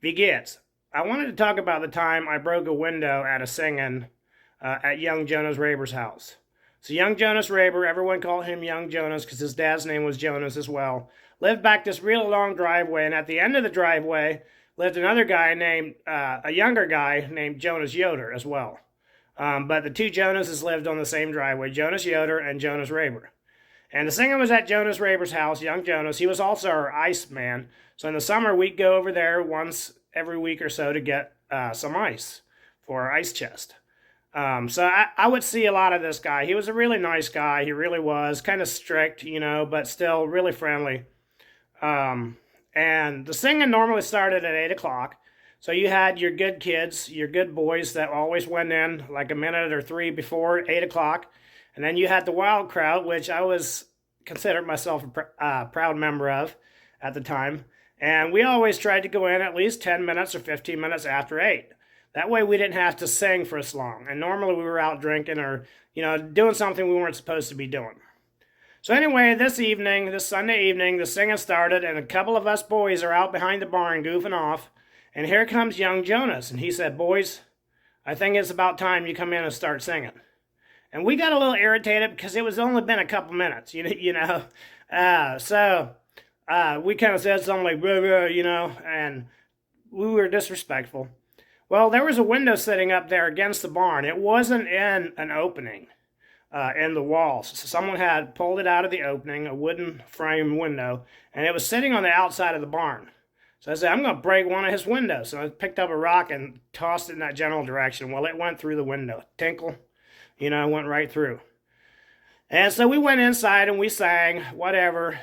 Begins. I wanted to talk about the time I broke a window at a singing at young Jonas Raber's house. So young Jonas Raber, everyone called him young Jonas because his dad's name was Jonas as well, lived back this real long driveway, and at the end of the driveway lived another guy named, a younger guy named Jonas Yoder as well. But the two Jonases lived on the same driveway, Jonas Yoder and Jonas Raber. And the singer was at Jonas Raber's house, young Jonas. He was also our ice man. So in the summer, we'd go over there once every week or so to get some ice for our ice chest. So I would see a lot of this guy. He was a really nice guy. He really was. Kind of strict, but still really friendly. And the singing normally started at 8 o'clock. So you had your good kids, your good boys that always went in like a minute or three before 8 o'clock. And then you had the wild crowd, which I was considered myself a proud member of at the time. And we always tried to go in at least 10 minutes or 15 minutes after 8. That way we didn't have to sing for as long. And normally we were out drinking or, doing something we weren't supposed to be doing. So anyway, this Sunday evening, the singing started, and a couple of us boys are out behind the barn goofing off. And here comes young Jonas. And he said, "Boys, I think it's about time you come in and start singing." And we got a little irritated because it was only been a couple minutes, So we kind of said something like, "Blah, blah," and we were disrespectful. Well, there was a window sitting up there against the barn. It wasn't in an opening in the walls. So someone had pulled it out of the opening, a wooden frame window, and it was sitting on the outside of the barn. So I said, "I'm going to break one of his windows." So I picked up a rock and tossed it in that general direction. Well, it went through the window. Tinkle. Went right through. And so we went inside and we sang, whatever.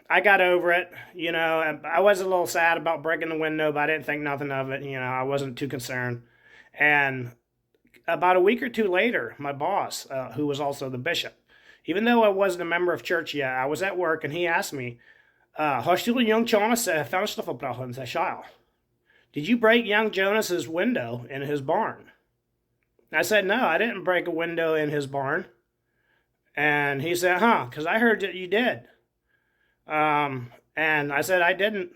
I got over it. I was a little sad about breaking the window, but I didn't think nothing of it. I wasn't too concerned. And about a week or two later, my boss, who was also the bishop, even though I wasn't a member of church yet, I was at work and he asked me, "Har du young Jonas fönsterförbrochen sig själv? Did you break young Jonas's window in his barn?" I said, "No, I didn't break a window in his barn." And he said, "Because I heard that you did." And I said, "I didn't,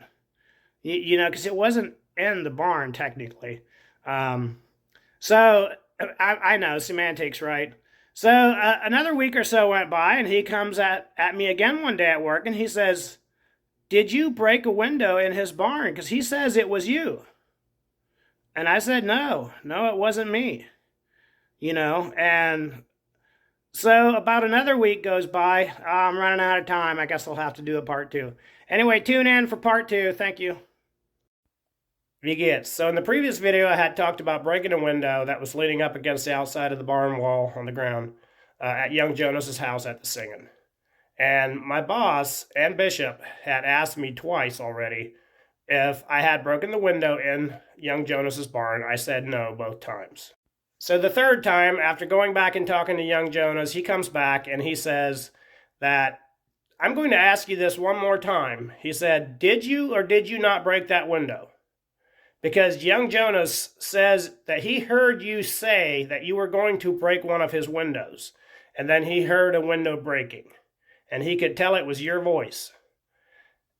because it wasn't in the barn technically." So I know, semantics, right? So another week or so went by and he comes at me again one day at work and he says, "Did you break a window in his barn? Because he says it was you." And I said, no, it wasn't me. And so about another week goes by. I'm running out of time. I guess I'll have to do a part 2. Anyway, tune in for part 2. Thank you. Begins. So in the previous video, I had talked about breaking a window that was leaning up against the outside of the barn wall on the ground at young Jonas's house at the singing. And my boss and bishop had asked me twice already if I had broken the window in young Jonas's barn. I said no both times. So the third time, after going back and talking to young Jonas, he comes back and he says that, "I'm going to ask you this one more time." He said, "Did you or did you not break that window? Because young Jonas says that he heard you say that you were going to break one of his windows. And then he heard a window breaking. And he could tell it was your voice."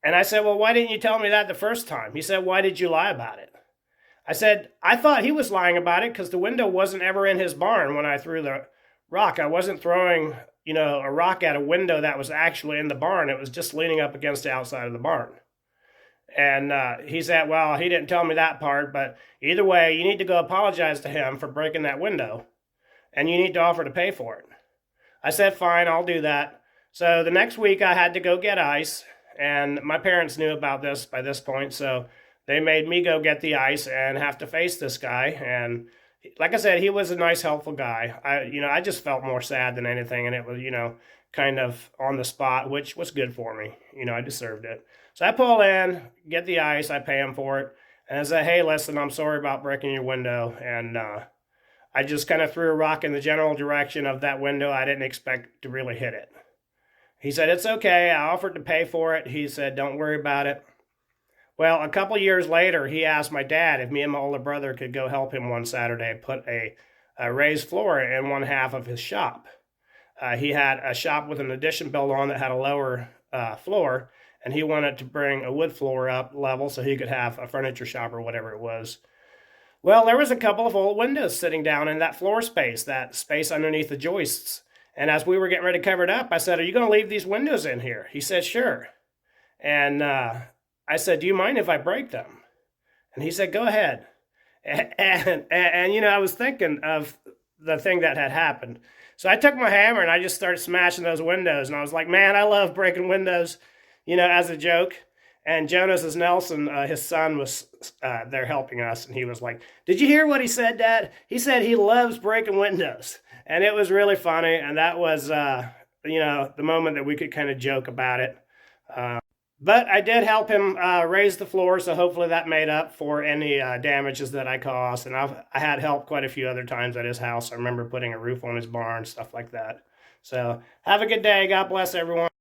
And I said, "Well, why didn't you tell me that the first time?" He said, "Why did you lie about it?" I said, "I thought he was lying about it because the window wasn't ever in his barn when I threw the rock. I wasn't throwing, a rock at a window that was actually in the barn. It was just leaning up against the outside of the barn." And he said, "Well, he didn't tell me that part, but either way, you need to go apologize to him for breaking that window, and you need to offer to pay for it." I said, "Fine, I'll do that." So the next week I had to go get ice, and my parents knew about this by this point, so they made me go get the ice and have to face this guy. And like I said, he was a nice, helpful guy. I just felt more sad than anything, and it was, kind of on the spot, which was good for me. I deserved it. So I pull in, get the ice, I pay him for it, and I say, "Hey, listen, I'm sorry about breaking your window." And I just kind of threw a rock in the general direction of that window. I didn't expect to really hit it. He said, "It's okay." I offered to pay for it. He said, "Don't worry about it." Well, a couple years later, he asked my dad if me and my older brother could go help him one Saturday put a raised floor in one half of his shop. He had a shop with an addition built on that had a lower floor, and he wanted to bring a wood floor up level so he could have a furniture shop or whatever it was. Well, there was a couple of old windows sitting down in that space underneath the joists. And as we were getting ready to cover it up, I said, "Are you going to leave these windows in here?" He said, "Sure." And I said, "Do you mind if I break them?" And he said, "Go ahead." And I was thinking of the thing that had happened. So I took my hammer and I just started smashing those windows. And I was like, "Man, I love breaking windows," as a joke. And Jonas Nelson, his son, was there helping us. And he was like, "Did you hear what he said, Dad? He said he loves breaking windows." And it was really funny. And that was, the moment that we could kind of joke about it. But I did help him raise the floor, so hopefully that made up for any damages that I caused. And I had help quite a few other times at his house. I remember putting a roof on his barn, stuff like that. So have a good day. God bless everyone.